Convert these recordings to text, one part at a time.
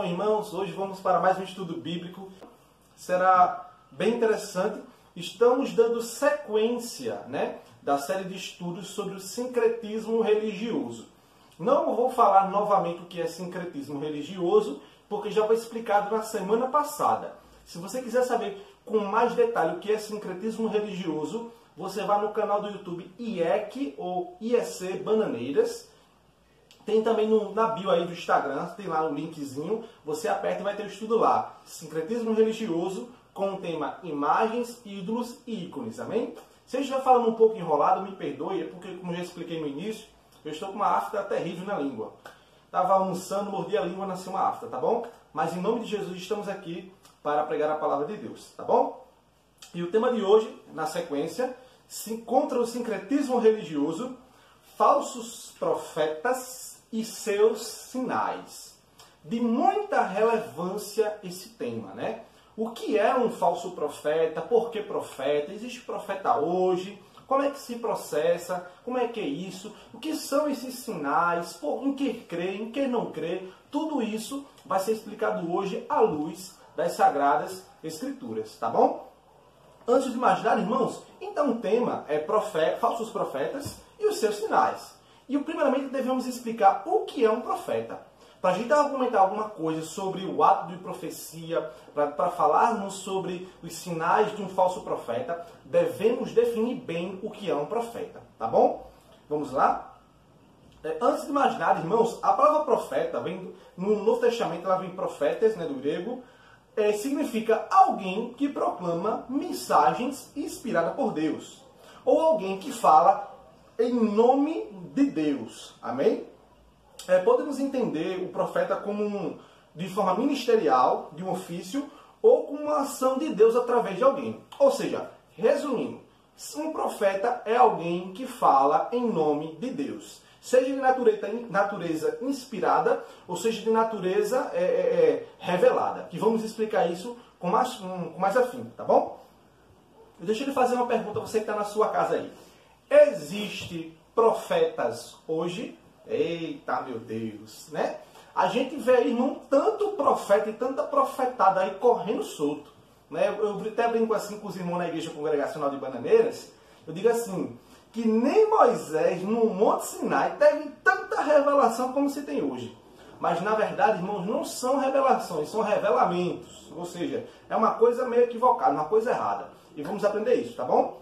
irmãos? Hoje vamos para mais um estudo bíblico. Será bem interessante. Estamos dando sequência, da série de estudos sobre o sincretismo religioso. Não vou falar novamente o que é sincretismo religioso, porque já foi explicado na semana passada. Se você quiser saber com mais detalhe o que é sincretismo religioso, você vai no canal do YouTube IEC ou IEC Bananeiras. Tem também na bio aí do Instagram, tem lá um linkzinho, você aperta e vai ter o estudo lá. Sincretismo religioso com o tema imagens, ídolos e ícones, amém? Se eu estiver falando um pouco enrolado, me perdoe, é porque, como eu já expliquei no início, eu estou com uma afta terrível na língua. Estava almoçando, mordi a língua, nasceu uma afta, tá bom? Mas em nome de Jesus estamos aqui para pregar a palavra de Deus, tá bom? E o tema de hoje, na sequência, contra o sincretismo religioso, falsos profetas e seus sinais. De muita relevância esse tema, O que é um falso profeta? Por que profeta? Existe profeta hoje? Como é que se processa? Como é que é isso? O que são esses sinais? Em que crê? Em que não crê? Tudo isso vai ser explicado hoje à luz das Sagradas Escrituras, tá bom? Antes de imaginar, irmãos, então o tema é falsos profetas e os seus sinais. E primeiramente devemos explicar o que é um profeta. Para a gente argumentar alguma coisa sobre o ato de profecia, para falarmos sobre os sinais de um falso profeta, devemos definir bem o que é um profeta, tá bom? Vamos lá? Antes de imaginar, irmãos, a palavra profeta, no Novo Testamento, ela vem profetas, do grego, significa alguém que proclama mensagens inspiradas por Deus. Ou alguém que fala em nome de Deus. Amém? Podemos entender o profeta como de forma ministerial, de um ofício, ou como uma ação de Deus através de alguém. Ou seja, resumindo, um profeta é alguém que fala em nome de Deus. Seja de natureza inspirada, ou seja de natureza revelada. Que vamos explicar isso com mais afinco, tá bom? Deixa eu lhe fazer uma pergunta, você que está na sua casa aí. Existem profetas hoje? Eita, meu Deus, A gente vê aí, irmão, tanto profeta e tanta profetada aí correndo solto. Eu até brinco assim com os irmãos na Igreja Congregacional de Bananeiras. Eu digo assim, que nem Moisés, no Monte Sinai, teve tanta revelação como se tem hoje. Mas, na verdade, irmãos, não são revelações, são revelamentos. Ou seja, é uma coisa meio equivocada, uma coisa errada. E vamos aprender isso, tá bom?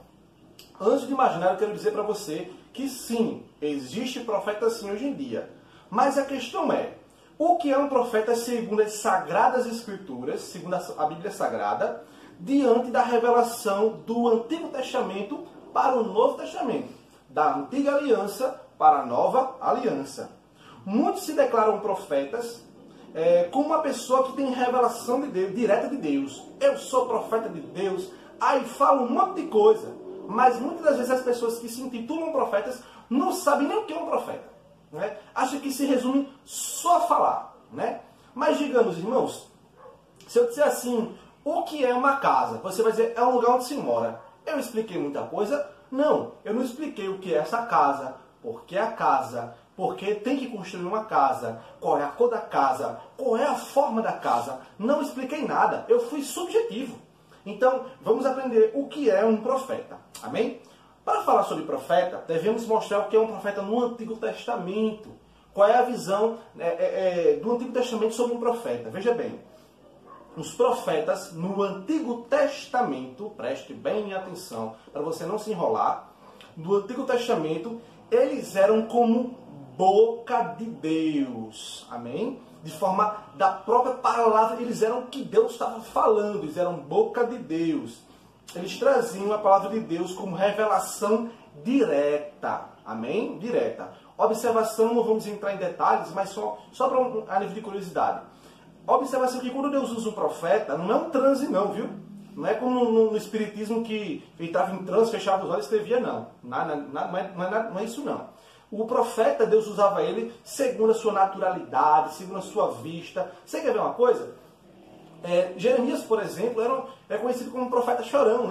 Antes de imaginar, eu quero dizer para você que sim, existe profeta sim hoje em dia. Mas a questão é, o que é um profeta segundo as Sagradas Escrituras, segundo a Bíblia Sagrada, diante da revelação do Antigo Testamento para o Novo Testamento, da Antiga Aliança para a Nova Aliança. Muitos se declaram profetas como uma pessoa que tem revelação de Deus, direta de Deus. Eu sou profeta de Deus, aí fala um monte de coisa. Mas muitas das vezes as pessoas que se intitulam profetas não sabem nem o que é um profeta. Acham que se resume só a falar. Mas digamos, irmãos, se eu disser assim, o que é uma casa? Você vai dizer, é um lugar onde se mora. Eu expliquei muita coisa? Não, eu não expliquei o que é essa casa, por que a casa, por que tem que construir uma casa, qual é a cor da casa, qual é a forma da casa. Não expliquei nada, eu fui subjetivo. Então, vamos aprender o que é um profeta. Amém? Para falar sobre profeta, devemos mostrar o que é um profeta no Antigo Testamento. Qual é a visão do Antigo Testamento sobre um profeta? Veja bem, os profetas no Antigo Testamento, preste bem atenção para você não se enrolar, no Antigo Testamento, eles eram como boca de Deus. Amém? De forma da própria palavra, eles eram o que Deus estava falando, eles eram boca de Deus. Eles traziam a palavra de Deus como revelação direta. Amém? Direta. Observação, não vamos entrar em detalhes, mas só para a nível de curiosidade. Observação que quando Deus usa um profeta, não é um transe não, viu? Não é como no Espiritismo que ele estava em transe, fechava os olhos e escrevia, não. Não é isso não. O profeta, Deus usava ele segundo a sua naturalidade, segundo a sua vista. Você quer ver uma coisa? Jeremias, por exemplo, é conhecido como um profeta chorão,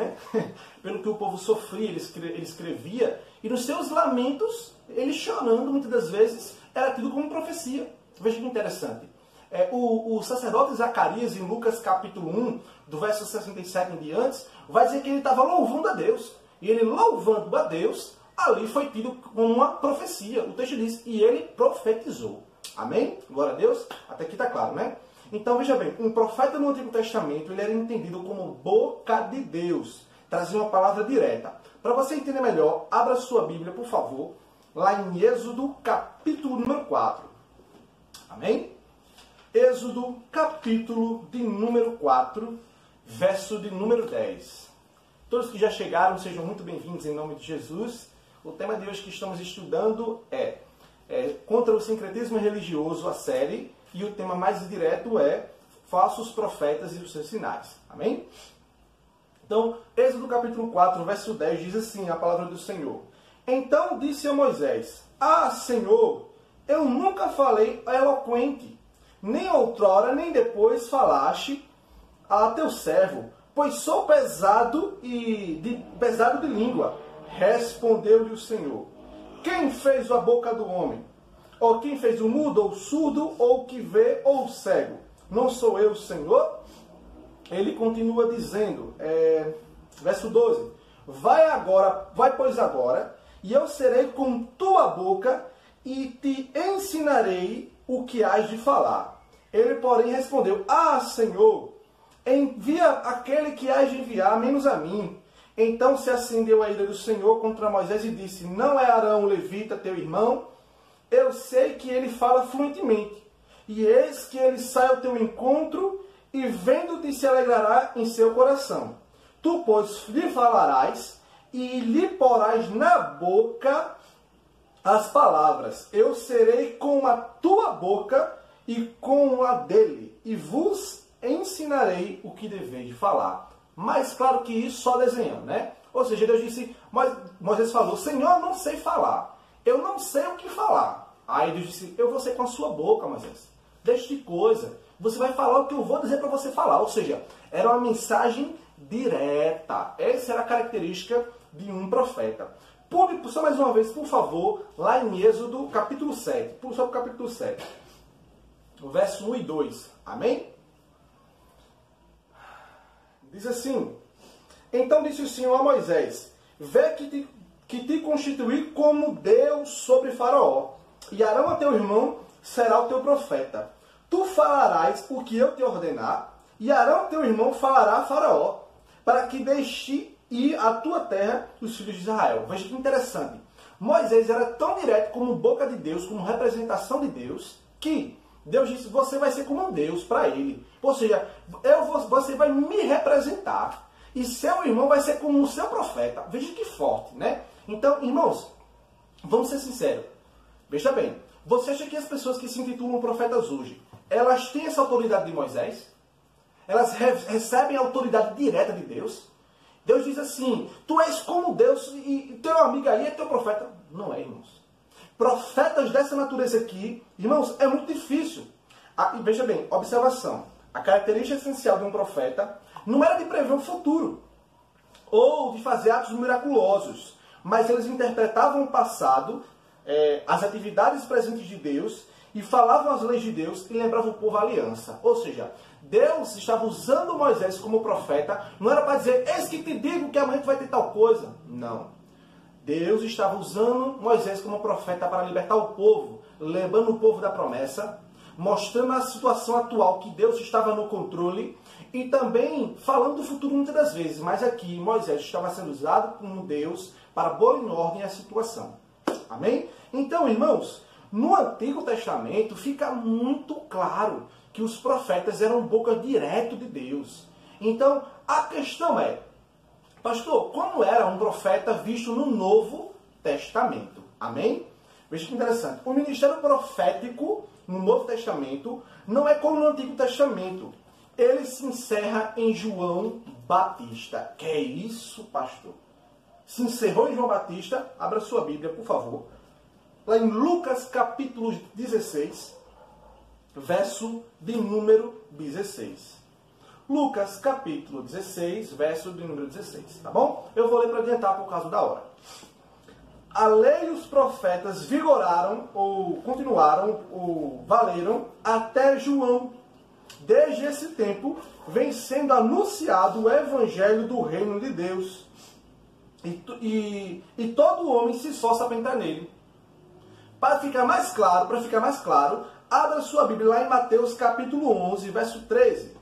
Pelo que o povo sofria, ele escrevia. E nos seus lamentos, ele chorando, muitas das vezes, era tido como profecia. Veja que interessante. O sacerdote Zacarias, em Lucas capítulo 1, do verso 67 em diante, vai dizer que ele estava louvando a Deus. E ele louvando a Deus, ali foi tido como uma profecia. O texto diz, e ele profetizou. Amém? Glória a Deus? Até aqui está claro, né? Então, veja bem, um profeta no Antigo Testamento, ele era entendido como boca de Deus. Trazia uma palavra direta. Para você entender melhor, abra sua Bíblia, por favor, lá em Êxodo, capítulo número 4. Amém? Êxodo, capítulo de número 4, verso de número 10. Todos que já chegaram, sejam muito bem-vindos em nome de Jesus. O tema de hoje que estamos estudando é Contra o Sincretismo Religioso, a série, e o tema mais direto é Falsos Profetas e os seus sinais. Amém? Então, Êxodo capítulo 4, verso 10, diz assim a palavra do Senhor. Então disse a Moisés, Senhor, eu nunca falei eloquente, nem outrora, nem depois falaste a teu servo, pois sou pesado de língua. Respondeu-lhe o Senhor, quem fez a boca do homem? Ou quem fez o mudo, ou surdo, ou que vê, ou cego? Não sou eu, Senhor? Ele continua dizendo, verso 12, vai pois agora, e eu serei com tua boca, e te ensinarei o que hás de falar. Ele, porém, respondeu, Senhor, envia aquele que hás de enviar, menos a mim. Então se acendeu a ira do Senhor contra Moisés e disse, não é Arão o levita, teu irmão? Eu sei que ele fala fluentemente. E eis que ele sai ao teu encontro e vendo-te se alegrará em seu coração. Tu, pois, lhe falarás e lhe porás na boca as palavras. Eu serei com a tua boca e com a dele, e vos ensinarei o que deveis de falar. Mais claro que isso, só desenhando, né? Ou seja, Deus disse, Moisés falou, Senhor, não sei falar. Eu não sei o que falar. Aí Deus disse, eu vou ser com a sua boca, Moisés. Deixa de coisa. Você vai falar o que eu vou dizer para você falar. Ou seja, era uma mensagem direta. Essa era a característica de um profeta. Pule, só mais uma vez, por favor, lá em Êxodo, capítulo 7. Pule só para o capítulo 7. O verso 1 e 2. Amém? Diz assim, então disse o Senhor a Moisés, vê que te constituí como Deus sobre Faraó, e Arão a teu irmão será o teu profeta. Tu falarás o que eu te ordenar, e Arão teu irmão falará a Faraó, para que deixe ir à tua terra os filhos de Israel. Veja que interessante. Moisés era tão direto como boca de Deus, como representação de Deus, que Deus disse, você vai ser como um Deus para ele. Ou seja, você vai me representar. E seu irmão vai ser como o seu profeta. Veja que forte, né? Então, irmãos, vamos ser sinceros. Veja bem, você acha que as pessoas que se intitulam profetas hoje, elas têm essa autoridade de Moisés? Elas recebem a autoridade direta de Deus? Deus diz assim, tu és como Deus e teu amigo aí é teu profeta. Não é, irmãos. Profetas dessa natureza aqui, irmãos, é muito difícil. E veja bem, observação. A característica essencial de um profeta não era de prever o futuro ou de fazer atos miraculosos, mas eles interpretavam o passado, as atividades presentes de Deus e falavam as leis de Deus e lembravam o povo a aliança. Ou seja, Deus estava usando Moisés como profeta, não era para dizer, eis que te digo que amanhã tu vai ter tal coisa. Não. Deus estava usando Moisés como profeta para libertar o povo, lembrando o povo da promessa, mostrando a situação atual que Deus estava no controle e também falando do futuro muitas das vezes. Mas aqui Moisés estava sendo usado como Deus para pôr em ordem a situação. Amém? Então, irmãos, no Antigo Testamento fica muito claro que os profetas eram boca direto de Deus. Então, a questão é, pastor, como era um profeta visto no Novo Testamento? Amém? Veja que interessante. O ministério profético no Novo Testamento não é como no Antigo Testamento. Ele se encerra em João Batista. Que é isso, pastor? Se encerrou em João Batista. Abra sua Bíblia, por favor. Lá em Lucas capítulo 16, verso de número 16. Lucas capítulo 16, verso de número 16, tá bom? Eu vou ler para adiantar por causa da hora. a lei e os profetas vigoraram, ou continuaram, ou valeram, até João. Desde esse tempo, vem sendo anunciado o evangelho do reino de Deus. E todo homem se esforça para entrar nele. Para ficar mais claro, abra sua Bíblia lá em Mateus capítulo 11, verso 13.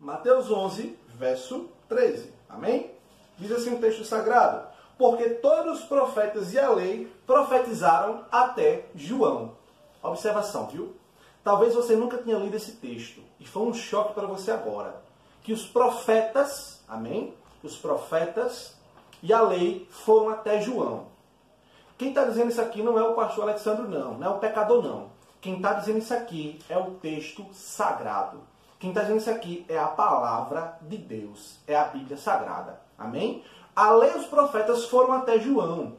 Mateus 11, verso 13. Amém? Diz assim o texto sagrado: porque todos os profetas e a lei profetizaram até João. Observação, viu? Talvez você nunca tenha lido esse texto. E foi um choque para você agora. Que os profetas, amém? Os profetas e a lei foram até João. Quem está dizendo isso aqui não é o pastor Alexandre, não é o pecador, não. Quem está dizendo isso aqui é o texto sagrado. Quem está dizendo isso aqui é a palavra de Deus, é a Bíblia Sagrada. Amém? A lei e os profetas foram até João.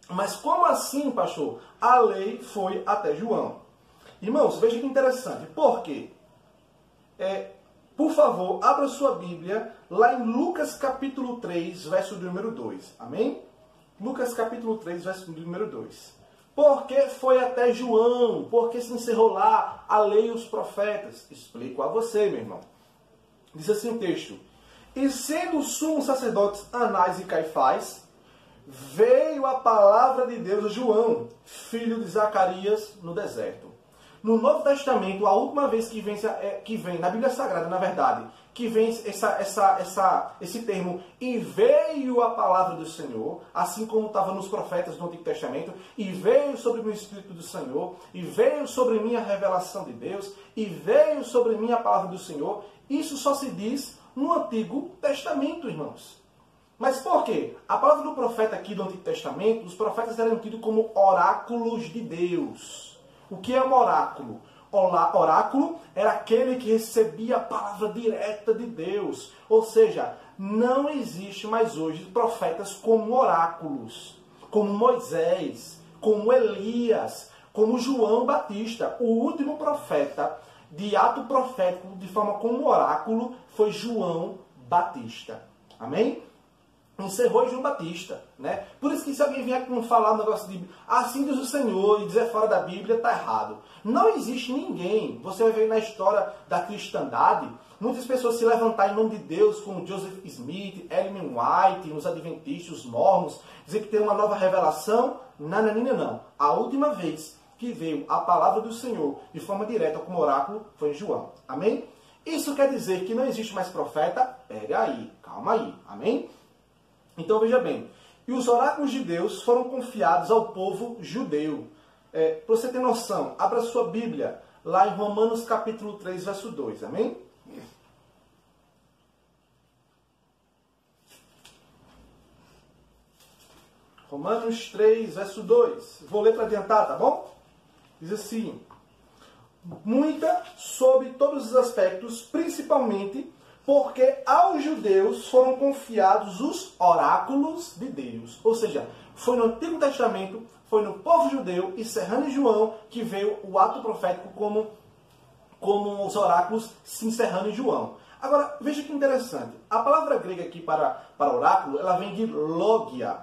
Mas como assim, pastor? A lei foi até João. Irmãos, veja que interessante. Por quê? Por favor, abra sua Bíblia lá em Lucas capítulo 3, verso de número 2. Amém? Lucas capítulo 3, verso de número 2. Porque foi até João? Porque se encerrou lá a lei e os profetas? Explico a você, meu irmão. Diz assim o texto: e sendo os sumos sacerdotes Anás e Caifás, veio a palavra de Deus a João, filho de Zacarias, no deserto. No Novo Testamento, a última vez que vem na Bíblia Sagrada, na verdade, que vem esse termo, e veio a palavra do Senhor, assim como estava nos profetas do Antigo Testamento, e veio sobre o Espírito do Senhor, e veio sobre mim a revelação de Deus, e veio sobre mim a palavra do Senhor. Isso só se diz no Antigo Testamento, irmãos. Mas por quê? A palavra do profeta aqui do Antigo Testamento, os profetas eram tidos como oráculos de Deus. O que é um oráculo? Oráculo era aquele que recebia a palavra direta de Deus. Ou seja, não existe mais hoje profetas como oráculos, como Moisés, como Elias, como João Batista. O último profeta de ato profético, de forma como oráculo, foi João Batista. Amém? Encerrou João Batista, né? Por isso que se alguém vier falar um negócio de assim diz o Senhor e dizer fora da Bíblia, está errado. Não existe ninguém. Você vai ver na história da cristandade, muitas pessoas se levantar em nome de Deus, como Joseph Smith, Ellen White, os adventistas, os mormons, dizer que tem uma nova revelação. Não. A última vez que veio a palavra do Senhor de forma direta como oráculo foi em João. Amém? Isso quer dizer que não existe mais profeta? Pega aí, calma aí. Amém? Então veja bem, e os oráculos de Deus foram confiados ao povo judeu. Para você ter noção, abra sua Bíblia lá em Romanos capítulo 3, verso 2, amém? Romanos 3, verso 2. Vou ler para adiantar, tá bom? Diz assim: muita sobre todos os aspectos, principalmente porque aos judeus foram confiados os oráculos de Deus. Ou seja, foi no Antigo Testamento, foi no povo judeu, e encerrando em João, que veio o ato profético como os oráculos se encerrando em João. Agora, veja que interessante. A palavra grega aqui para oráculo, ela vem de logia.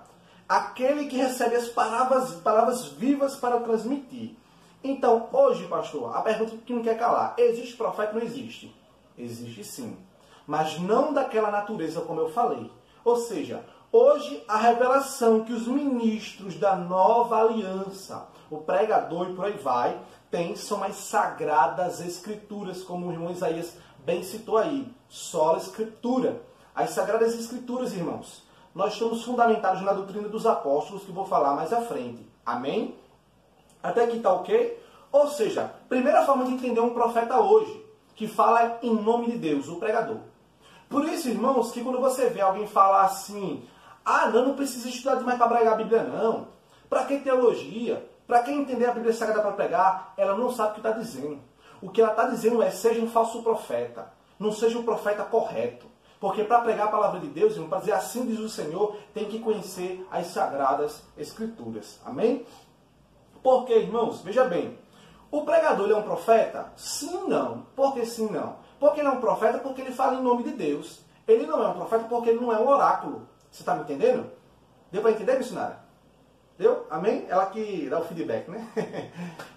Aquele que recebe as palavras vivas para transmitir. Então, hoje, pastor, a pergunta que não quer calar: existe profeta ou não existe? Existe sim. Mas não daquela natureza como eu falei. Ou seja, hoje a revelação que os ministros da nova aliança, o pregador e por aí vai, tem são as sagradas escrituras, como o irmão Isaías bem citou aí. Sola escritura. As sagradas escrituras, irmãos, nós estamos fundamentados na doutrina dos apóstolos, que vou falar mais à frente. Amém? Até aqui está ok? Ou seja, primeira forma de entender um profeta hoje, que fala em nome de Deus, o pregador. Por isso, irmãos, que quando você vê alguém falar assim: não precisa estudar demais para pregar a Bíblia, não. Para que teologia? Para quem entender a Bíblia Sagrada para pregar, ela não sabe o que está dizendo. O que ela está dizendo é: seja um falso profeta. Não seja um profeta correto. Porque para pregar a palavra de Deus, irmão, para dizer assim diz o Senhor, tem que conhecer as sagradas escrituras. Amém? Porque, irmãos, veja bem, o pregador ele é um profeta? Sim, não. Por que sim, não? Porque ele é um profeta porque ele fala em nome de Deus. Ele não é um profeta porque ele não é um oráculo. Você está me entendendo? Deu para entender, missionária? Deu? Amém? Ela que dá o feedback, né?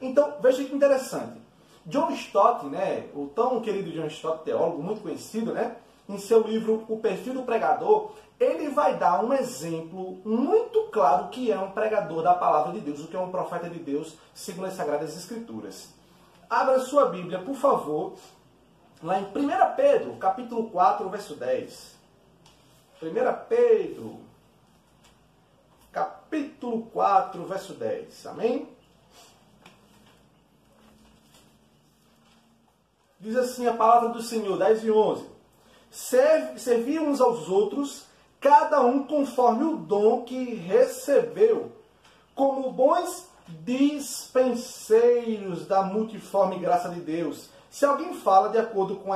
Então, veja que interessante. John Stott, né, o tão querido John Stott, teólogo muito conhecido, né, em seu livro O Perfil do Pregador, ele vai dar um exemplo muito claro que é um pregador da palavra de Deus, o que é um profeta de Deus, segundo as Sagradas Escrituras. Abra sua Bíblia, por favor, lá em 1 Pedro, capítulo 4, verso 10. 1 Pedro, capítulo 4, verso 10. Amém? Diz assim a palavra do Senhor, 10 e 11. Servi uns aos outros, cada um conforme o dom que recebeu, como bons dispenseiros da multiforme graça de Deus. Se alguém fala de acordo com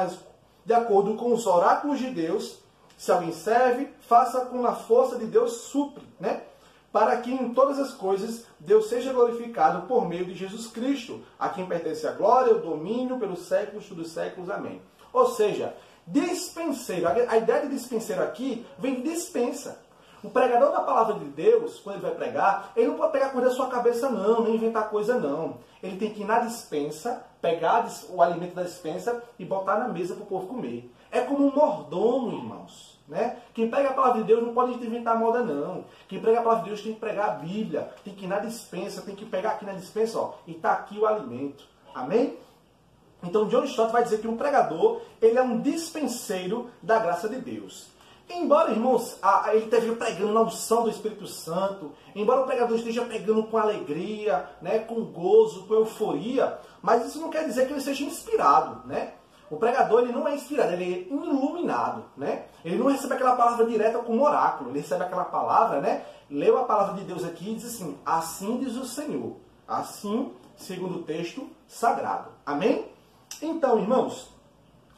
os oráculos de Deus, se alguém serve, faça com a força de Deus supre, né? Para que em todas as coisas Deus seja glorificado por meio de Jesus Cristo, a quem pertence a glória, o domínio pelos séculos dos séculos. Amém. Ou seja, dispenseiro, a ideia de dispenseiro aqui vem de dispensa. O pregador da palavra de Deus, quando ele vai pregar, ele não pode pegar coisa da sua cabeça não, nem inventar coisa não. Ele tem que ir na dispensa, pegar o alimento da dispensa e botar na mesa para o povo comer. É como um mordomo, irmãos. Né? Quem prega a palavra de Deus não pode inventar moda não. Quem prega a palavra de Deus tem que pregar a Bíblia, tem que ir na dispensa, tem que pegar aqui na dispensa, ó, e está aqui o alimento. Amém? Então John Stott vai dizer que um pregador, ele é um dispenseiro da graça de Deus. Embora, irmãos, ele esteja pregando na unção do Espírito Santo, embora o pregador esteja pregando com alegria, né, com gozo, com euforia, mas isso não quer dizer que ele seja inspirado, né? O pregador, ele não é inspirado, ele é iluminado, né? Ele não recebe aquela palavra direta como oráculo, ele recebe aquela palavra, né? Leu a palavra de Deus aqui e diz assim, assim diz o Senhor, assim, segundo o texto sagrado. Amém? Então, irmãos,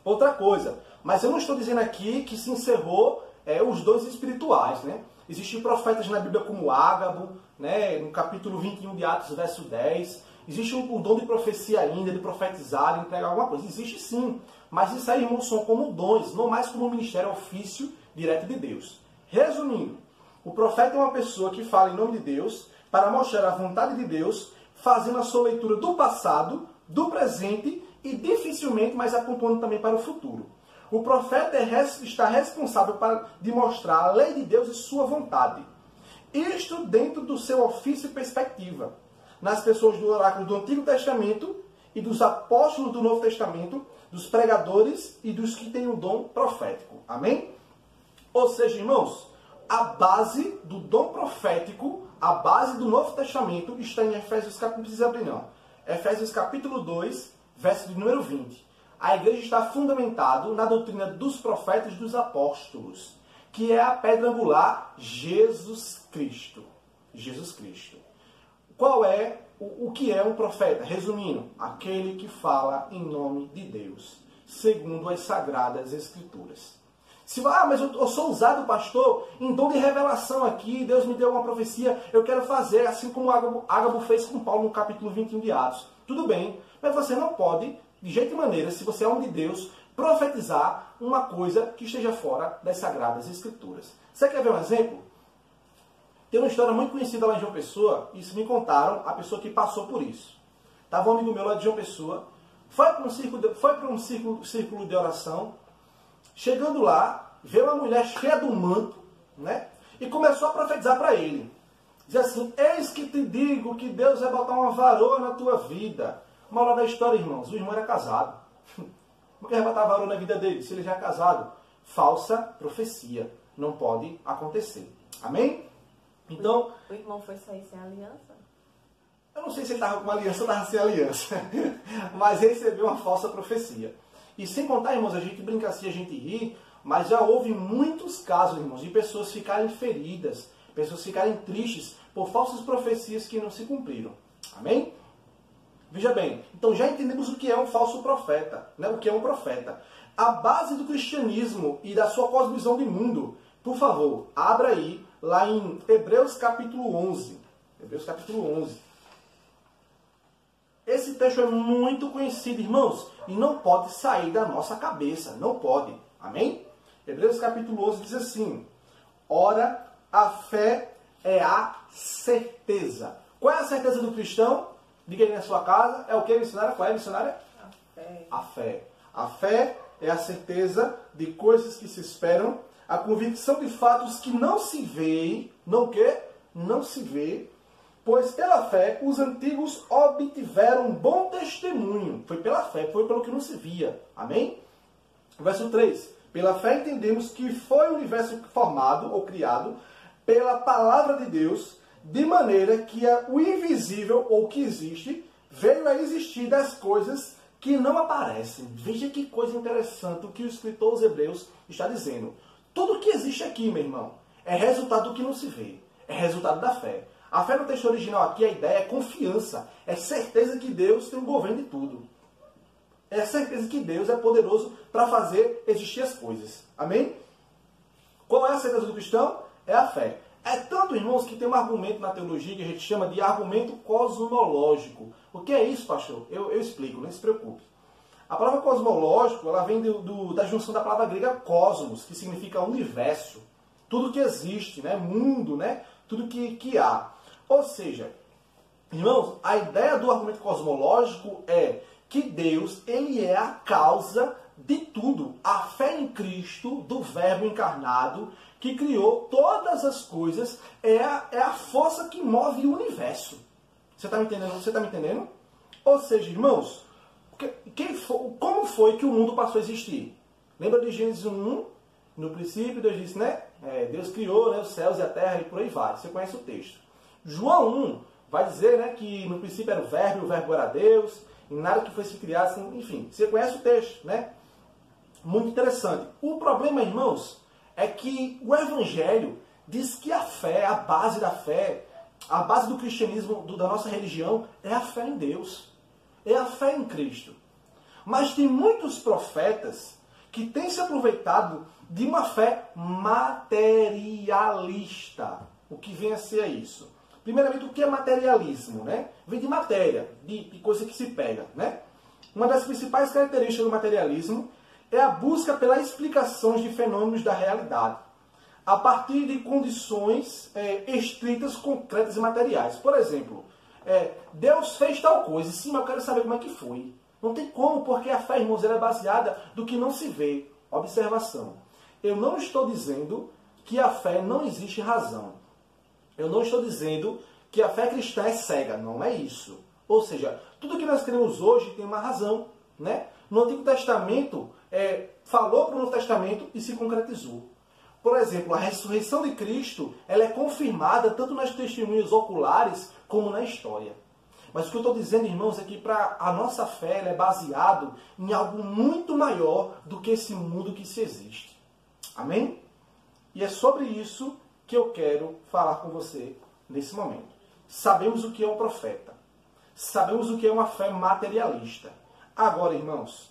outra coisa, mas eu não estou dizendo aqui que se encerrou os dons espirituais, né? Existem profetas na Bíblia como Ágabo, né? No capítulo 21 de Atos, verso 10. Existe o dom de profecia ainda, de profetizar, de entregar alguma coisa. Existe sim, mas isso aí, irmãos, são como dons, não mais como um ministério, ofício direto de Deus. Resumindo, o profeta é uma pessoa que fala em nome de Deus para mostrar a vontade de Deus, fazendo a sua leitura do passado, do presente e dificilmente, mas apontando também para o futuro. O profeta está responsável de mostrar a lei de Deus e sua vontade. Isto dentro do seu ofício e perspectiva. Nas pessoas do oráculo do Antigo Testamento e dos apóstolos do Novo Testamento, dos pregadores e dos que têm o dom profético. Amém? Ou seja, irmãos, a base do dom profético, a base do Novo Testamento está em Efésios capítulo, não precisa abrir não. Efésios capítulo 2, verso de número 20. A igreja está fundamentada na doutrina dos profetas e dos apóstolos, que é a pedra angular, Jesus Cristo. Jesus Cristo. Qual é o que é um profeta? Resumindo, aquele que fala em nome de Deus, segundo as Sagradas Escrituras. Mas eu sou usado, pastor, em dom de revelação aqui, Deus me deu uma profecia, eu quero fazer, assim como Ágabo fez com Paulo no capítulo 21 de Atos. Tudo bem, mas você não pode, de jeito e maneira, se você é homem de Deus, profetizar uma coisa que esteja fora das Sagradas Escrituras. Você quer ver um exemplo? Tem uma história muito conhecida lá em João Pessoa, isso me contaram, a pessoa que passou por isso. Estava um amigo meu lá de João Pessoa, foi para um círculo de oração, chegando lá, veio uma mulher cheia do manto, né? E começou a profetizar para ele. Diz assim, eis que te digo que Deus vai botar uma varoa na tua vida. Moral da história, irmãos, o irmão era casado. Por que vai botar a varoa na vida dele, se ele já é casado? Falsa profecia. Não pode acontecer. Amém? Então, o irmão foi sair sem aliança? Eu não sei se ele estava com uma aliança ou estava sem aliança. Mas recebeu uma falsa profecia. E sem contar, irmãos, a gente brinca assim, a gente ri, mas já houve muitos casos, irmãos, de pessoas ficarem feridas, pessoas ficarem tristes por falsas profecias que não se cumpriram. Amém? Veja bem, então já entendemos o que é um falso profeta, né? O que é um profeta. A base do cristianismo e da sua cosmovisão de mundo, por favor, abra aí, lá em Hebreus capítulo 11. Hebreus capítulo 11. Esse texto é muito conhecido, irmãos, e não pode sair da nossa cabeça, não pode. Amém? Hebreus capítulo 11 diz assim, ora, a fé É a certeza. Qual é a certeza do cristão? Diga aí na sua casa. É o que, missionária? Qual é, missionária? A fé. A fé. A fé é a certeza de coisas que se esperam, a convicção de fatos que não se veem, não que? Não se vê, pois pela fé os antigos obtiveram um bom testemunho. Foi pela fé, foi pelo que não se via. Amém? Verso 3. Pela fé entendemos que foi o universo formado ou criado pela palavra de Deus, de maneira que o invisível, ou que existe, veio a existir das coisas que não aparecem. Veja que coisa interessante o que o escritor aos Hebreus está dizendo. Tudo que existe aqui, meu irmão, é resultado do que não se vê. É resultado da fé. A fé no texto original aqui, a ideia é confiança. É certeza que Deus tem o governo de tudo. É certeza que Deus é poderoso para fazer existir as coisas. Amém? Qual é a certeza do cristão? É a fé. É tanto, irmãos, que tem um argumento na teologia que a gente chama de argumento cosmológico. O que é isso, pastor? Eu explico, não se preocupe. A palavra cosmológico, ela vem da junção da palavra grega cosmos, que significa universo. Tudo que existe, né? Mundo, né? Tudo que há. Ou seja, irmãos, a ideia do argumento cosmológico é que Deus, ele é a causa de tudo. A fé em Cristo, do Verbo encarnado, que criou todas as coisas, é a força que move o universo. Você está me entendendo? Você está me entendendo? Ou seja, irmãos, como foi que o mundo passou a existir? Lembra de Gênesis 1? No princípio, Deus disse, né? Deus criou, né, os céus e a terra e por aí vai. Você conhece o texto. João 1 vai dizer, né, que no princípio era o Verbo era Deus, e nada que fosse criado, assim, enfim. Você conhece o texto, né? Muito interessante. O problema, irmãos, é que o Evangelho diz que a fé, a base da fé, a base do cristianismo, da nossa religião, é a fé em Deus. É a fé em Cristo. Mas tem muitos profetas que têm se aproveitado de uma fé materialista. O que vem a ser isso? Primeiramente, o que é materialismo? Né? Vem de matéria, de coisa que se pega. Né? Uma das principais características do materialismo é a busca pela explicação de fenômenos da realidade, a partir de condições estritas, concretas e materiais. Por exemplo, Deus fez tal coisa, sim, mas eu quero saber como é que foi. Não tem como, porque a fé, irmãos, ela é baseada do que não se vê. Observação. Eu não estou dizendo que a fé não existe razão. Eu não estou dizendo que a fé cristã é cega. Não é isso. Ou seja, tudo que nós cremos hoje tem uma razão. Né? No Antigo Testamento, falou para o Novo Testamento e se concretizou. Por exemplo, a ressurreição de Cristo ela é confirmada tanto nas testemunhas oculares como na história. Mas o que eu estou dizendo, irmãos, é que a nossa fé ela é baseada em algo muito maior do que esse mundo que se existe. Amém? E é sobre isso que eu quero falar com você nesse momento. Sabemos o que é um profeta. Sabemos o que é uma fé materialista. Agora, irmãos,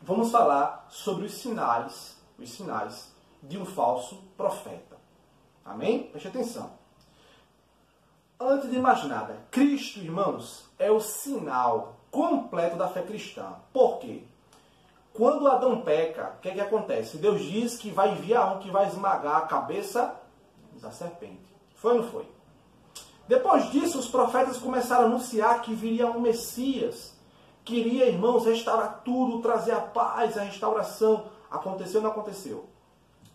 vamos falar sobre os sinais de um falso profeta. Amém? Preste atenção. Antes de mais nada, Cristo, irmãos, é o sinal completo da fé cristã. Por quê? Quando Adão peca, o que acontece? Deus diz que vai enviar um que vai esmagar a cabeça da serpente. Foi ou não foi? Depois disso, os profetas começaram a anunciar que viria um Messias, que iria, irmãos, restaurar tudo, trazer a paz, a restauração. Aconteceu ou não aconteceu?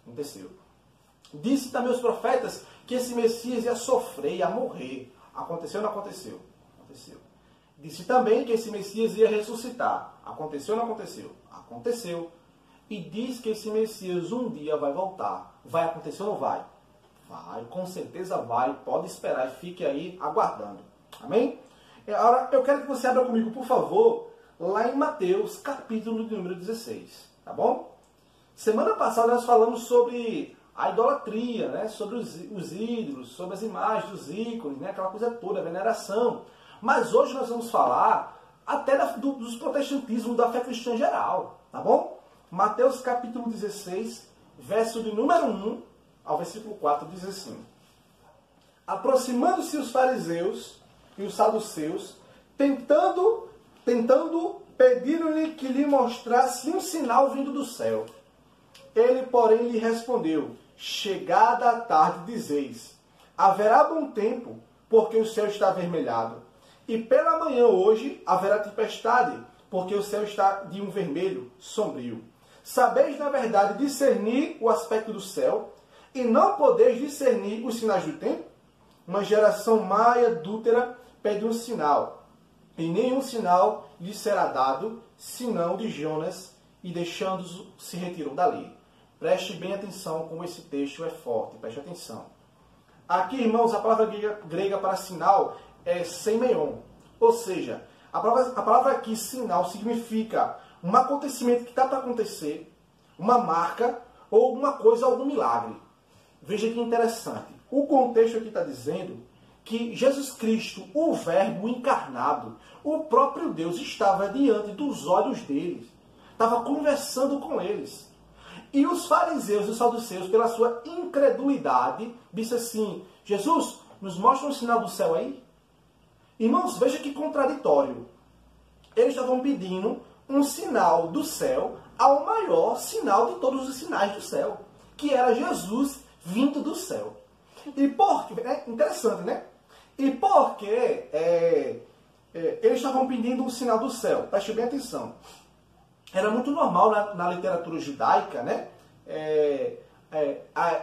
Aconteceu. Disse também os profetas que esse Messias ia sofrer, ia morrer. Aconteceu ou não aconteceu? Aconteceu. Disse também que esse Messias ia ressuscitar. Aconteceu ou não aconteceu? Aconteceu. E diz que esse Messias um dia vai voltar. Vai acontecer ou não vai? Vai, com certeza vai. Pode esperar e fique aí aguardando. Amém? Agora, eu quero que você abra comigo, por favor, lá em Mateus, capítulo de número 16. Tá bom? Semana passada nós falamos sobre a idolatria, né? Sobre os ídolos, sobre as imagens, os ícones, né? Aquela coisa toda, a veneração. Mas hoje nós vamos falar até dos protestantismos da fé cristã em geral. Tá bom? Mateus capítulo 16, verso de número 1 ao versículo 4, diz assim: aproximando-se os fariseus e os saduceus, tentando pediram-lhe que lhe mostrasse um sinal vindo do céu. Ele, porém, lhe respondeu: chegada a tarde, dizeis, haverá bom tempo, porque o céu está avermelhado. E pela manhã hoje haverá tempestade, porque o céu está de um vermelho sombrio. Sabeis, na verdade, discernir o aspecto do céu, e não podeis discernir os sinais do tempo? Uma geração má e adúltera pede um sinal, e nenhum sinal lhe será dado, senão de Jonas, e deixando-os se retirou dali. Preste bem atenção como esse texto é forte, preste atenção. Aqui, irmãos, a palavra grega para sinal é semeion, ou seja, a palavra aqui, sinal, significa um acontecimento que está para acontecer, uma marca ou alguma coisa, algum milagre. Veja que interessante. O contexto aqui está dizendo que Jesus Cristo, o Verbo encarnado, o próprio Deus, estava diante dos olhos deles, estava conversando com eles. E os fariseus e os saduceus, pela sua incredulidade, disse assim: Jesus, nos mostra um sinal do céu aí? Irmãos, veja que contraditório. Eles estavam pedindo um sinal do céu ao maior sinal de todos os sinais do céu, que era Jesus vindo do céu. E por que? É interessante, né? E porque eles estavam pedindo um sinal do céu. Preste bem atenção. Era muito normal na literatura judaica, né?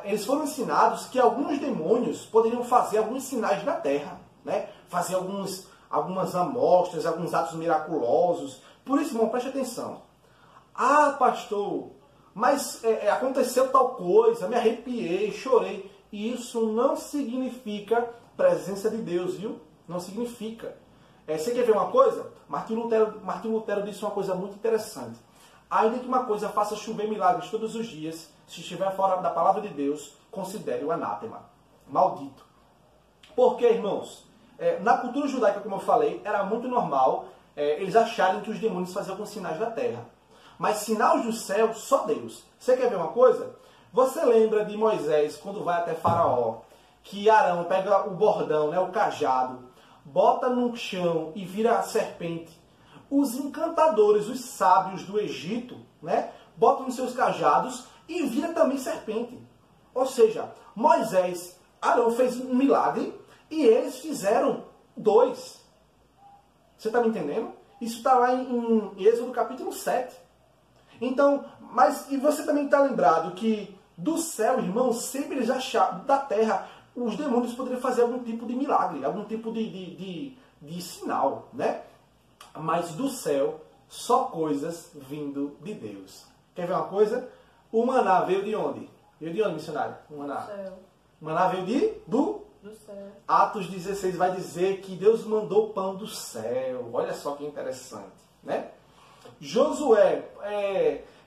Eles foram ensinados que alguns demônios poderiam fazer alguns sinais na terra, né? Fazer algumas amostras, alguns atos miraculosos. Por isso, irmão, preste atenção. Ah, pastor, mas aconteceu tal coisa, me arrepiei, chorei. E isso não significa presença de Deus, viu? Não significa. Você quer ver uma coisa? Martim Lutero disse uma coisa muito interessante. Ainda que uma coisa faça chover milagres todos os dias, se estiver fora da palavra de Deus, considere o anátema. Maldito. Por quê, irmãos? Na cultura judaica, como eu falei, era muito normal eles acharem que os demônios faziam alguns sinais da terra. Mas sinais do céu, só Deus. Você quer ver uma coisa? Você lembra de Moisés, quando vai até Faraó, que Arão pega o bordão, né, o cajado, bota no chão e vira a serpente. Os encantadores, os sábios do Egito, né, botam nos seus cajados e vira também serpente. Ou seja, Moisés, Arão fez um milagre e eles fizeram 2. Você está me entendendo? Isso está lá em Êxodo capítulo 7. Então, e você também está lembrado que do céu, irmãos, sempre eles achavam, da terra, os demônios poderiam fazer algum tipo de milagre, algum tipo de sinal, né? Mas do céu, só coisas vindo de Deus. Quer ver uma coisa? O maná veio de onde? Veio de onde, missionário? O maná. Do céu. O maná veio do céu. Atos 16 vai dizer que Deus mandou pão do céu. Olha só que interessante, né? Josué,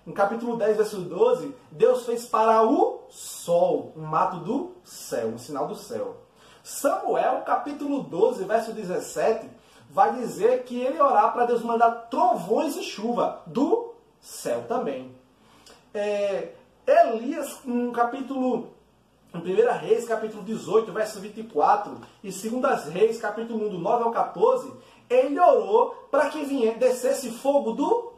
no capítulo 10, versículo 12, Deus fez para o sol um mato do céu, um sinal do céu. Samuel, capítulo 12, verso 17, vai dizer que ele orar para Deus mandar trovões e chuva do céu também. Elias, em 1 Reis, capítulo 18, verso 24, e 2 Reis, capítulo 1, do 9 ao 14, ele orou para que descesse fogo do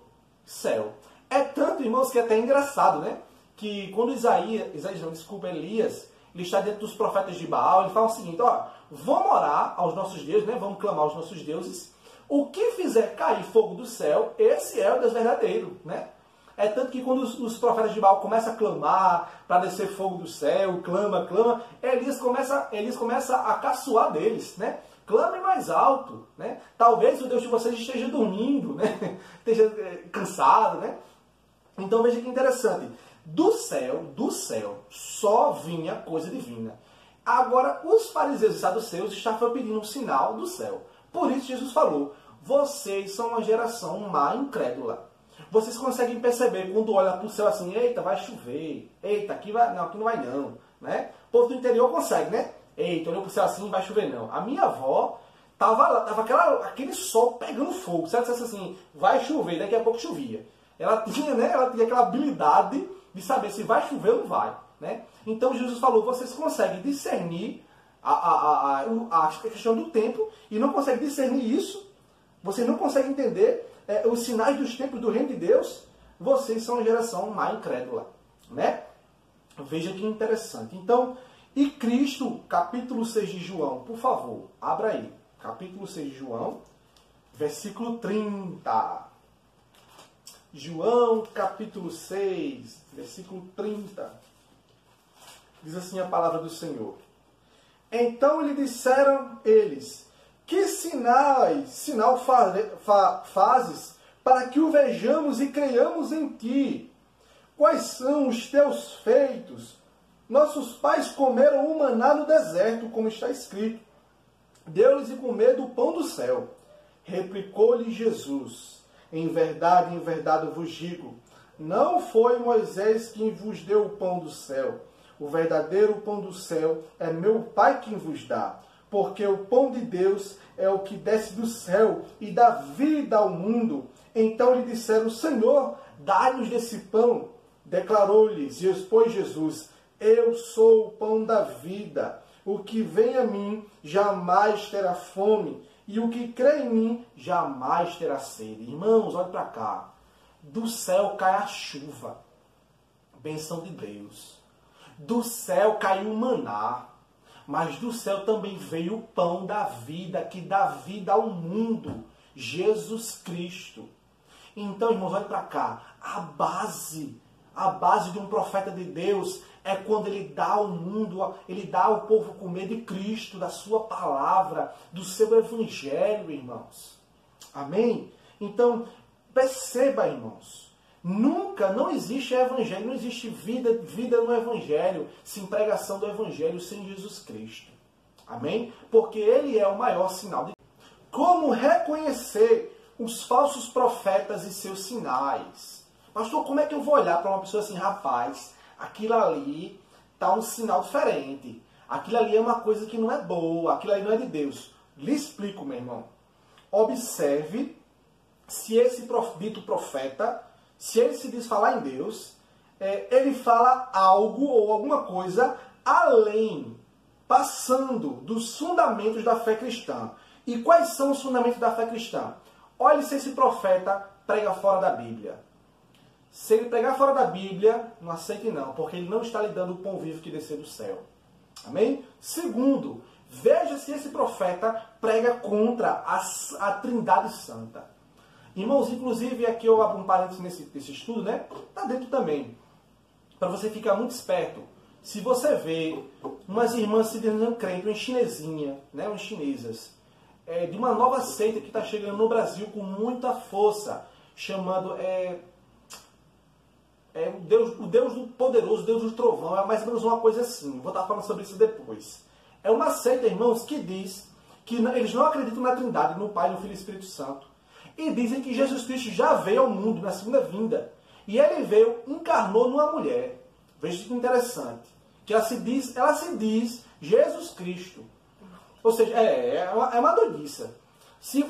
céu. É tanto, irmãos, que é até engraçado, né? Que quando Elias, ele está dentro dos profetas de Baal, ele fala o seguinte: ó, vamos orar aos nossos deuses, né? Vamos clamar aos nossos deuses. O que fizer cair fogo do céu, esse é o Deus verdadeiro, né? É tanto que quando os profetas de Baal começam a clamar para descer fogo do céu, clama, Elias começa a caçoar deles, né? Clamem mais alto, né? Talvez o Deus de vocês esteja dormindo, né? Esteja cansado, né? Então veja que interessante. Do céu, só vinha coisa divina. Agora, os fariseus e saduceus estavam pedindo um sinal do céu. Por isso Jesus falou: vocês são uma geração má e incrédula. Vocês conseguem perceber quando olha para o céu assim: eita, vai chover. Eita, aqui não vai não. Né? O povo do interior consegue, né? Eita, olhou para o céu assim, não vai chover não. A minha avó tava aquele sol pegando fogo. Se ela dissesse assim, vai chover, daqui a pouco chovia. Ela tinha aquela habilidade de saber se vai chover ou não vai. Né? Então Jesus falou: vocês conseguem discernir a questão do tempo e não conseguem discernir isso. Vocês não conseguem entender os sinais dos tempos do reino de Deus. Vocês são uma geração má incrédula. Né? Veja que interessante. Então, E Cristo, capítulo 6 de João, por favor, abra aí. Capítulo 6 de João, versículo 30. João, capítulo 6, versículo 30. Diz assim a palavra do Senhor. Então lhe disseram eles, que sinal fazes para que o vejamos e creiamos em ti? Quais são os teus feitos? Nossos pais comeram o maná no deserto, como está escrito. Deu-lhes de comer do pão do céu. Replicou-lhe Jesus, em verdade eu vos digo, não foi Moisés quem vos deu o pão do céu. O verdadeiro pão do céu é meu Pai quem vos dá. Porque o pão de Deus é o que desce do céu e dá vida ao mundo. Então lhe disseram, Senhor, dá-nos desse pão. Declarou-lhes, pois Jesus, eu sou o pão da vida. O que vem a mim jamais terá fome, e o que crê em mim jamais terá sede. Irmãos, olhe para cá. Do céu cai a chuva, bênção de Deus. Do céu caiu o maná, mas do céu também veio o pão da vida, que dá vida ao mundo, Jesus Cristo. Então, irmãos, olhe para cá. A base de um profeta de Deus é quando ele dá ao mundo, ele dá ao povo comer de Cristo, da sua palavra, do seu evangelho, irmãos. Amém? Então, perceba, irmãos, não existe evangelho, não existe vida no evangelho, sem pregação do evangelho, sem Jesus Cristo. Amém? Porque ele é o maior sinal de Deus. Como reconhecer os falsos profetas e seus sinais? Pastor, como é que eu vou olhar para uma pessoa assim, rapaz, aquilo ali está um sinal diferente. Aquilo ali é uma coisa que não é boa, aquilo ali não é de Deus. Lhe explico, meu irmão. Observe se esse dito profeta, se ele se diz falar em Deus, ele fala algo ou alguma coisa além, passando dos fundamentos da fé cristã. E quais são os fundamentos da fé cristã? Olhe se esse profeta prega fora da Bíblia. Se ele pregar fora da Bíblia, não aceite não, porque ele não está lhe dando o pão vivo que desceu do céu. Amém? Segundo, veja se esse profeta prega contra a Trindade Santa. Irmãos, inclusive, aqui eu abro um parênteses nesse estudo, né? Está dentro também. Para você ficar muito esperto. Se você vê umas irmãs se dizendo crentes, uma chinesinha, né? Umas chinesas, de uma nova seita que está chegando no Brasil com muita força, chamando... o Deus do poderoso, o Deus do trovão, é mais ou menos uma coisa assim. Vou estar falando sobre isso depois. É uma seita, irmãos, que diz que eles não acreditam na Trindade, no Pai, no Filho e no Espírito Santo. E dizem que Jesus Cristo já veio ao mundo na segunda vinda. E ele veio, encarnou numa mulher. Veja que interessante. Que ela se diz Jesus Cristo. Ou seja, é uma doidiça. Se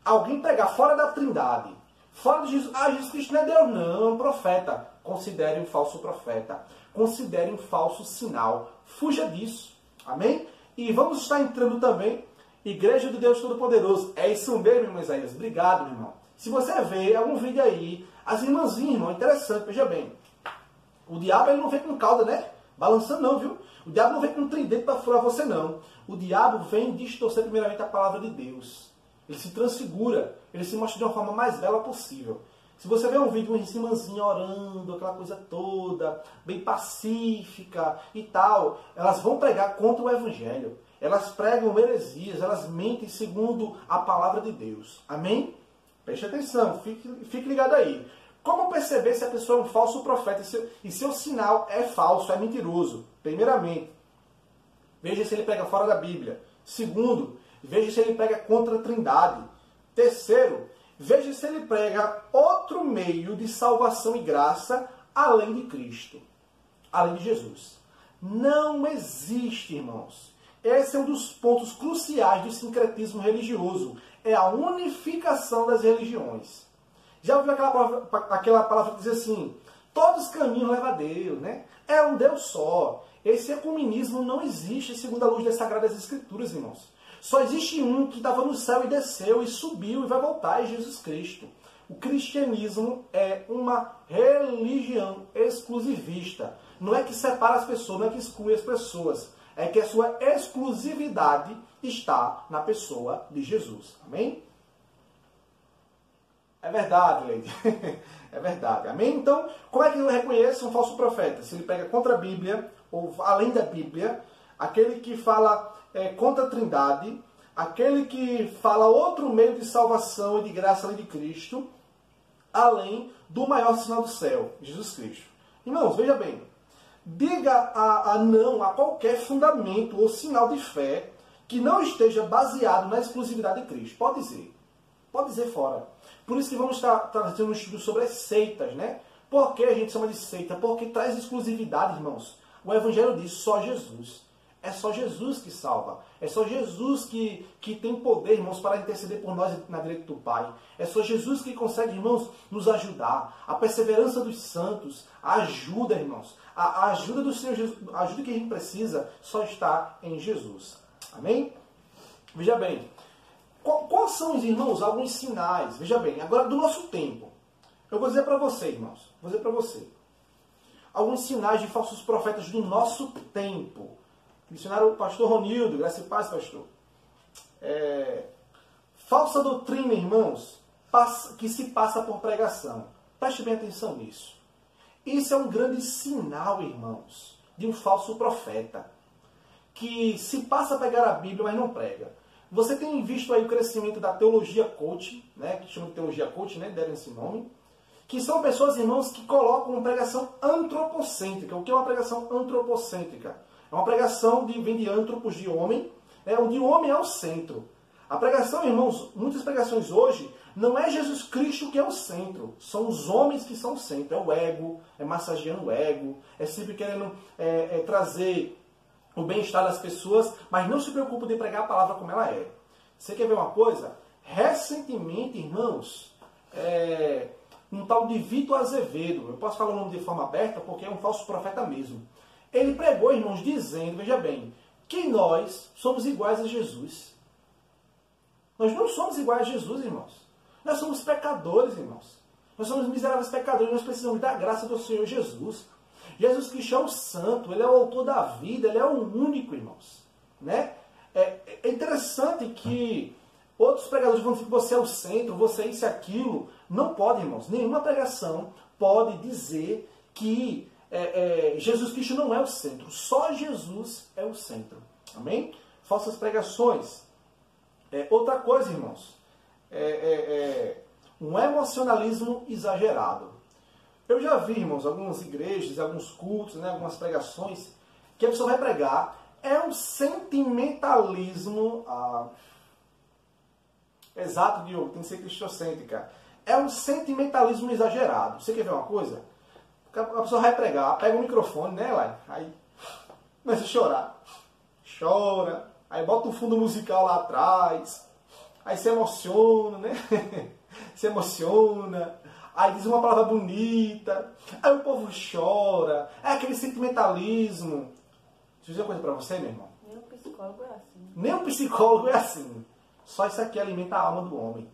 alguém pregar fora da Trindade, fora de Jesus, Jesus Cristo não é Deus não, é um profeta. Considere um falso profeta. Considere um falso sinal. Fuja disso. Amém? E vamos estar entrando também, Igreja do Deus Todo-Poderoso. É isso mesmo, irmão Isaías. Obrigado, meu irmão. Se você vê algum vídeo aí, as irmãzinhas, irmão, interessante, veja bem. O diabo ele não vem com cauda, né? Balançando não, viu? O diabo não vem com um tridente para furar você, não. O diabo vem distorcer primeiramente a palavra de Deus. Ele se transfigura, ele se mostra de uma forma mais bela possível. Se você vê um vídeo, uma irmãzinha orando, aquela coisa toda, bem pacífica e tal, elas vão pregar contra o Evangelho. Elas pregam heresias, elas mentem segundo a palavra de Deus. Amém? Preste atenção, fique ligado aí. Como perceber se a pessoa é um falso profeta e seu sinal é falso, é mentiroso? Primeiramente, veja se ele prega fora da Bíblia. Segundo, veja se ele prega contra a Trindade. Terceiro, veja se ele prega outro meio de salvação e graça além de Cristo, além de Jesus. Não existe, irmãos. Esse é um dos pontos cruciais do sincretismo religioso. É a unificação das religiões. Já ouviu aquela palavra que diz assim, todos os caminhos levam a Deus, né? É um Deus só. Esse ecumenismo não existe segundo a luz das Sagradas Escrituras, irmãos. Só existe um que estava no céu e desceu e subiu e vai voltar, é Jesus Cristo. O cristianismo é uma religião exclusivista. não é que separa as pessoas, não é que exclui as pessoas. É que a sua exclusividade está na pessoa de Jesus. Amém? É verdade, Leide. É verdade. Amém? Então, como é que eu reconheço um falso profeta? Se ele pega contra a Bíblia, ou além da Bíblia, aquele que fala contra a Trindade, aquele que fala outro meio de salvação e de graça além de Cristo, além do maior sinal do céu, Jesus Cristo. Irmãos, veja bem. Diga não a qualquer fundamento ou sinal de fé que não esteja baseado na exclusividade de Cristo. Pode dizer fora. Por isso que vamos estar trazendo um estudo sobre as seitas, né? Por que a gente chama de seita? Porque traz exclusividade, irmãos. O Evangelho diz só Jesus. É só Jesus que salva. É só Jesus que tem poder, irmãos, para interceder por nós na direita do Pai. É só Jesus que consegue, irmãos, nos ajudar. A perseverança dos santos, a ajuda, irmãos. A ajuda do Senhor Jesus, a ajuda que a gente precisa, só está em Jesus. Amém? Veja bem. Quais são, irmãos, alguns sinais? Veja bem, agora do nosso tempo. Eu vou dizer para você, irmãos. Vou dizer para você. Alguns sinais de falsos profetas do nosso tempo. Dicionário pastor Ronildo, graça e paz, pastor. Falsa doutrina, irmãos, que se passa por pregação. Preste bem atenção nisso. Isso é um grande sinal, irmãos, de um falso profeta. Que se passa a pegar a Bíblia, mas não prega. Você tem visto aí o crescimento da teologia coach, né, que chama de teologia coach, né, deram esse nome. Que são pessoas, irmãos, que colocam uma pregação antropocêntrica. O que é uma pregação antropocêntrica? É uma pregação vem de antropos, de homem, onde o homem é o centro. A pregação, irmãos, muitas pregações hoje, não é Jesus Cristo que é o centro. São os homens que são o centro. É o ego, é massageando o ego, é sempre querendo trazer o bem-estar das pessoas, mas não se preocupa de pregar a palavra como ela é. Você quer ver uma coisa? Recentemente, irmãos, um tal de Vitor Azevedo, eu posso falar o nome de forma aberta porque é um falso profeta mesmo. Ele pregou, irmãos, dizendo, veja bem, que nós somos iguais a Jesus. Nós não somos iguais a Jesus, irmãos. Nós somos pecadores, irmãos. Nós somos miseráveis pecadores, nós precisamos da graça do Senhor Jesus. Jesus Cristo é o santo, Ele é o autor da vida, Ele é o único, irmãos. Né? É interessante que outros pregadores vão dizer que você é o centro, você é isso e aquilo. Não pode, irmãos. Nenhuma pregação pode dizer que Jesus Cristo não é o centro. Só Jesus é o centro. Amém? Falsas pregações. Outra coisa, irmãos. Um emocionalismo exagerado. Eu já vi, irmãos, algumas igrejas, alguns cultos, né, algumas pregações, que a pessoa vai pregar. É um sentimentalismo... Exato, Diogo, tem que ser cristocêntrica. É um sentimentalismo exagerado. Você quer ver uma coisa? A pessoa vai pregar, pega o microfone, né, lá, aí começa a chorar. Chora, aí bota um fundo musical lá atrás, aí se emociona, né? Se emociona, aí diz uma palavra bonita, aí o povo chora, é aquele sentimentalismo. Deixa eu dizer uma coisa pra você, meu irmão. Nem um psicólogo é assim. Nem um psicólogo é assim. Só isso aqui alimenta a alma do homem.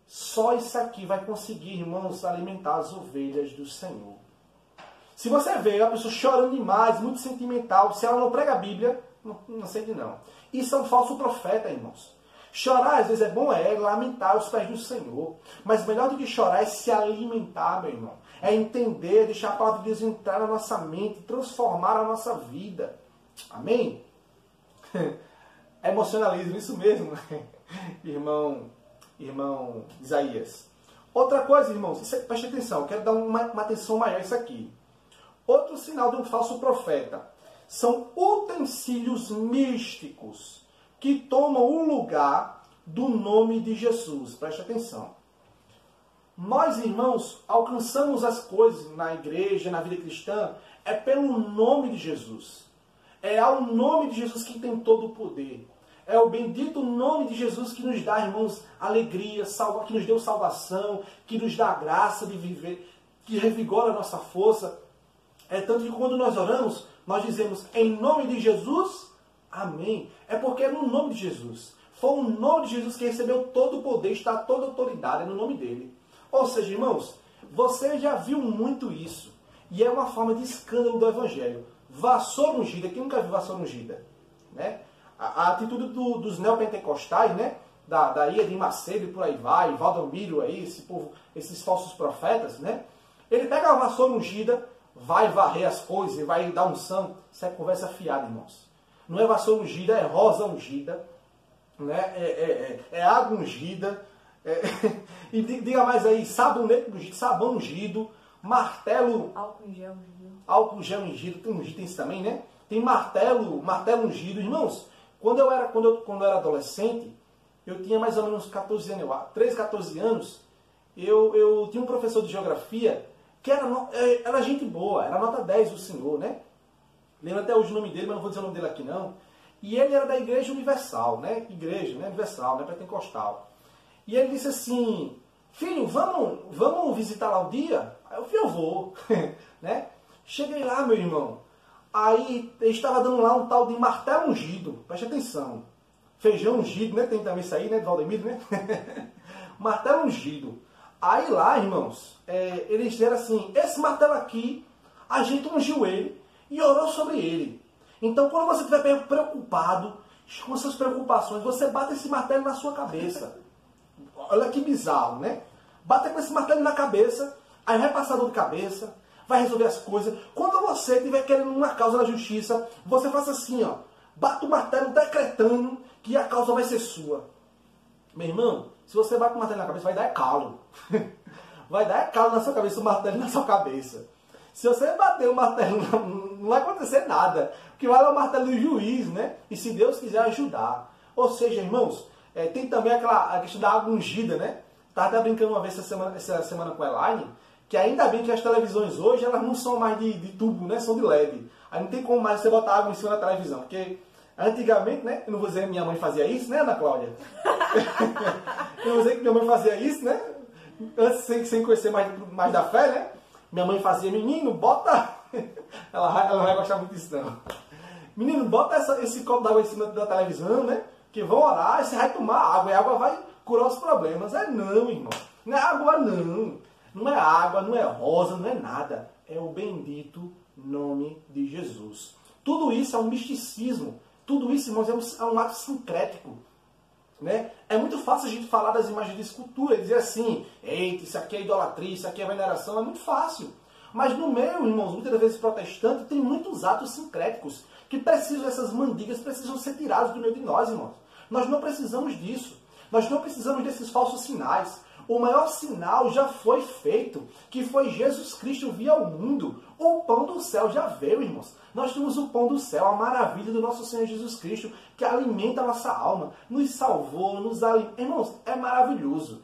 Só isso aqui vai conseguir, irmãos, alimentar as ovelhas do Senhor. Se você vê a pessoa chorando demais, muito sentimental, se ela não prega a Bíblia, não sente não. Isso é um falso profeta, irmãos. Chorar, às vezes, é bom, lamentar aos pés do Senhor. Mas melhor do que chorar é se alimentar, meu irmão. É entender, deixar a palavra de Deus entrar na nossa mente, transformar a nossa vida. Amém? Emocionalismo, isso mesmo, irmão Isaías. Outra coisa, irmãos, preste atenção, eu quero dar uma atenção maior a isso aqui. Outro sinal de um falso profeta são utensílios místicos que tomam o lugar do nome de Jesus. Preste atenção. Nós, irmãos, alcançamos as coisas na igreja, na vida cristã, pelo nome de Jesus. É ao nome de Jesus que tem todo o poder. É o bendito nome de Jesus que nos dá, irmãos, alegria, que nos deu salvação, que nos dá a graça de viver, que revigora a nossa força. Tanto que quando nós oramos, nós dizemos, em nome de Jesus, amém. É porque é no nome de Jesus. Foi o nome de Jesus que recebeu todo o poder, está toda a autoridade, é no nome dele. Ou seja, irmãos, você já viu muito isso. E é uma forma de escândalo do Evangelho. Vassoura ungida, quem nunca viu vassoura ungida? Né? A atitude dos neopentecostais, né? Da Ilha de Macedo e por aí vai, Valdomiro aí, esse povo, esses falsos profetas, né? Ele pega a vassoura ungida, vai varrer as coisas, vai dar unção. Isso é conversa fiada, irmãos. Não é vassoura ungida, é rosa ungida, né? É água ungida. E diga mais aí, sabonete ungido, sabão ungido, martelo... Álcool gel ungido, tem isso também, né? Tem martelo ungido. Irmãos, quando eu era adolescente, eu tinha mais ou menos 14 anos, 13, 14 anos, eu tinha um professor de geografia que era gente boa, era nota 10 do senhor, né? Lembro até hoje o nome dele, mas não vou dizer o nome dele aqui não. E ele era da Igreja Universal, né? Igreja, né? Universal, né? Pentecostal. E ele disse assim, filho, vamos visitar lá o dia? Aí eu falei, eu vou, né? Cheguei lá, meu irmão. Aí ele estava dando lá um tal de martelo ungido, preste atenção. Feijão ungido, né? Tem também isso aí, né? Do Valdemiro, né? Martelo ungido. Aí lá, irmãos, eles disseram assim, esse martelo aqui, a gente ungiu ele e orou sobre ele. Então, quando você estiver preocupado com suas preocupações, você bate esse martelo na sua cabeça. Olha que bizarro, né? Bate com esse martelo na cabeça, aí vai passar dor de cabeça, vai resolver as coisas. Quando você estiver querendo uma causa na justiça, você faça assim, ó. Bate o martelo decretando que a causa vai ser sua. Meu irmão, se você bate o martelo na cabeça, vai dar calo. Vai dar calo na sua cabeça, o martelo na sua cabeça. Se você bater o martelo, não vai acontecer nada. Porque vai lá o martelo do juiz, né? E se Deus quiser ajudar. Ou seja, irmãos, tem também a questão da água ungida, né? Estava até brincando uma vez essa semana com a Elaine, que ainda bem que as televisões hoje, elas não são mais de tubo, né? São de LED. Aí não tem como mais você botar água em cima da televisão. Porque antigamente, né? Eu não vou dizer que minha mãe fazia isso, né, Ana Cláudia? Eu não vou dizer que minha mãe fazia isso, né? Antes, sem conhecer mais da fé, né? Minha mãe fazia, menino, bota... ela não vai gostar muito disso, não. Menino, bota esse copo d'água em cima da televisão, né? Que vão orar, e você vai tomar água, e a água vai curar os problemas. Não, irmão. Não é água, não. Não é água, não é rosa, não é nada. É o bendito nome de Jesus. Tudo isso é um misticismo. Tudo isso, irmãos, é um ato sincrético. Né? É muito fácil a gente falar das imagens de escultura e dizer assim, eita, isso aqui é idolatria, isso aqui é veneração, é muito fácil. Mas no meio, irmãos, muitas vezes protestante, tem muitos atos sincréticos que precisam, essas mandigas precisam ser tiradas do meio de nós, irmãos. Nós não precisamos disso. Nós não precisamos desses falsos sinais. O maior sinal já foi feito, que foi Jesus Cristo vir ao mundo. O pão do céu já veio, irmãos. Nós temos o pão do céu, a maravilha do nosso Senhor Jesus Cristo, que alimenta a nossa alma, nos salvou, nos alimenta. Irmãos, é maravilhoso.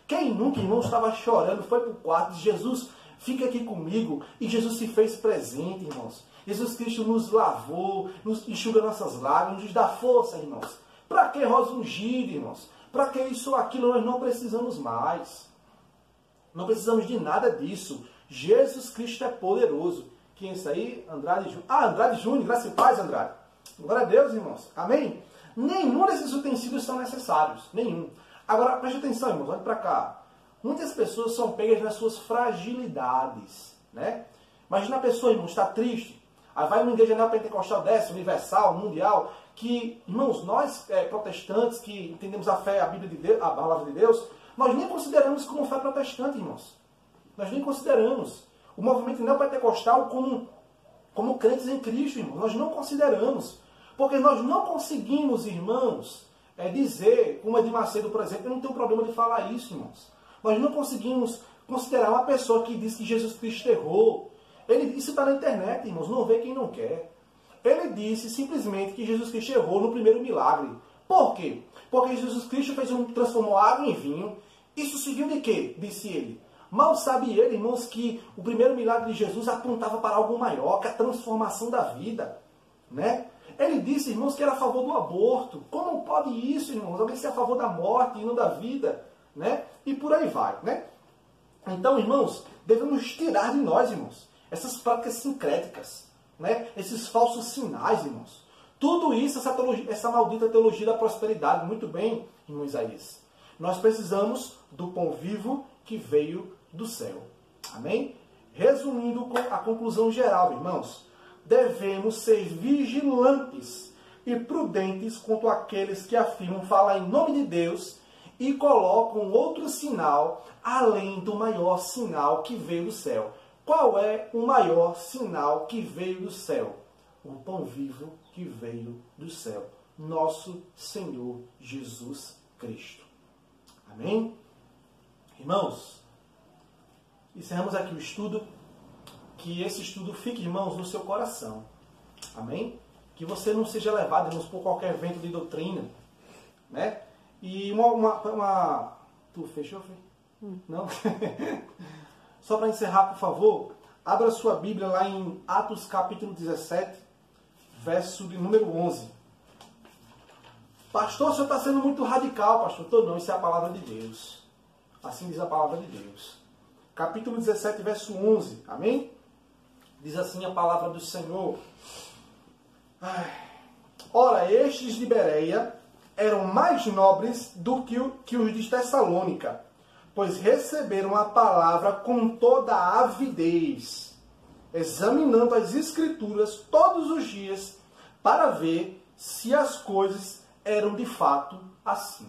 Quem nunca, irmãos, estava chorando, foi para o quarto, disse, Jesus, fica aqui comigo. E Jesus se fez presente, irmãos. Jesus Cristo nos lavou, nos enxuga nossas lágrimas, nos dá força, irmãos. Para que rosa ungida, irmãos? Para que isso ou aquilo? Nós não precisamos mais. Não precisamos de nada disso. Jesus Cristo é poderoso. Quem é isso aí? Andrade Júnior. Ah, Andrade Júnior. Graças e paz, Andrade. Glória a Deus, irmãos. Amém? Nenhum desses utensílios são necessários. Nenhum. Agora, preste atenção, irmãos. Olha para cá. Muitas pessoas são pegas nas suas fragilidades. Né? Imagina a pessoa, irmãos, está triste. Aí vai numa igreja neopentecostal dessa, universal, mundial, que, irmãos, nós protestantes que entendemos a fé, a Bíblia de Deus, a palavra de Deus, nós nem consideramos como fé protestante, irmãos. Nós nem consideramos o movimento neopentecostal como crentes em Cristo, irmãos. Nós não consideramos. Porque nós não conseguimos, irmãos, dizer, como Edir Macedo, por exemplo, eu não tenho problema de falar isso, irmãos. Nós não conseguimos considerar uma pessoa que diz que Jesus Cristo errou. Isso está na internet, irmãos, não vê quem não quer. Ele disse simplesmente que Jesus Cristo errou no primeiro milagre. Por quê? Porque Jesus Cristo transformou água em vinho. Isso serviu de quê? Disse ele. Mal sabe ele, irmãos, que o primeiro milagre de Jesus apontava para algo maior, que a transformação da vida. Né? Ele disse, irmãos, que era a favor do aborto. Como pode isso, irmãos? Alguém ser a favor da morte e não da vida? Né? E por aí vai. Né? Então, irmãos, devemos tirar de nós, irmãos, essas práticas sincréticas, né? Esses falsos sinais, irmãos. Tudo isso, essa maldita teologia da prosperidade. Muito bem, irmão Isaías. Nós precisamos do pão vivo que veio do céu. Amém? Resumindo a conclusão geral, irmãos, devemos ser vigilantes e prudentes quanto àqueles que afirmam falar em nome de Deus e colocam outro sinal além do maior sinal que veio do céu. Qual é o maior sinal que veio do céu? O pão vivo que veio do céu. Nosso Senhor Jesus Cristo. Amém? Irmãos, encerramos aqui o estudo. Que esse estudo fique, irmãos, no seu coração. Amém? Que você não seja levado, irmãos, por qualquer vento de doutrina. Né? E Tu fechou, filho? Não? Só para encerrar, por favor, abra sua Bíblia lá em Atos capítulo 17, verso de número 11. Pastor, o senhor está sendo muito radical, pastor. Tô não, isso é a palavra de Deus. Assim diz a palavra de Deus. Capítulo 17, verso 11. Amém? Diz assim a palavra do Senhor. Ora, estes de Bereia eram mais nobres do que os de Tessalônica, pois receberam a palavra com toda a avidez, examinando as Escrituras todos os dias, para ver se as coisas eram de fato assim.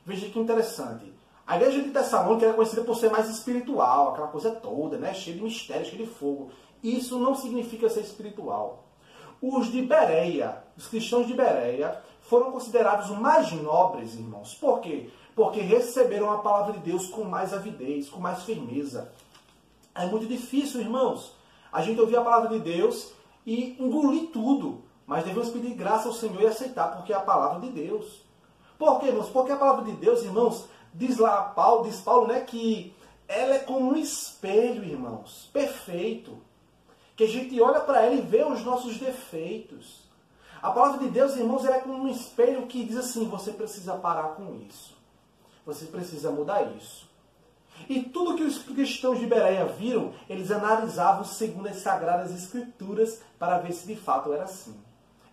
Veja que interessante. A igreja de Tessalônica era conhecida por ser mais espiritual, aquela coisa toda, né? Cheia de mistério, cheia de fogo. Isso não significa ser espiritual. Os de Bereia, os cristãos de Bereia, foram considerados os mais nobres, irmãos. Por quê? Porque receberam a palavra de Deus com mais avidez, com mais firmeza. É muito difícil, irmãos, a gente ouvir a palavra de Deus e engolir tudo. Mas devemos pedir graça ao Senhor e aceitar, porque é a palavra de Deus. Por quê, irmãos? Porque a palavra de Deus, irmãos, diz Paulo, né, que ela é como um espelho, irmãos, perfeito. Que a gente olha para ela e vê os nossos defeitos. A palavra de Deus, irmãos, ela é como um espelho que diz assim, você precisa parar com isso. Você precisa mudar isso. E tudo que os cristãos de Bereia viram, eles analisavam segundo as Sagradas Escrituras para ver se de fato era assim.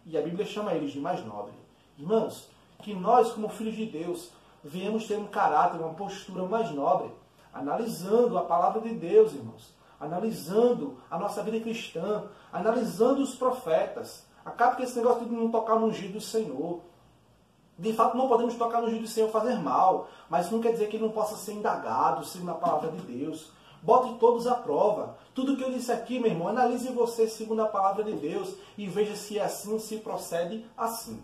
E a Bíblia chama eles de mais nobre. Irmãos, que nós, como filhos de Deus, viemos ter um caráter, uma postura mais nobre, analisando a palavra de Deus, irmãos, analisando a nossa vida cristã, analisando os profetas. Acaba que esse negócio de não tocar no ungido do Senhor. De fato, não podemos tocar no ungido do Senhor fazer mal, mas isso não quer dizer que ele não possa ser indagado segundo a palavra de Deus. Bote todos à prova. Tudo que eu disse aqui, meu irmão, analise você segundo a palavra de Deus e veja se é assim, se procede assim.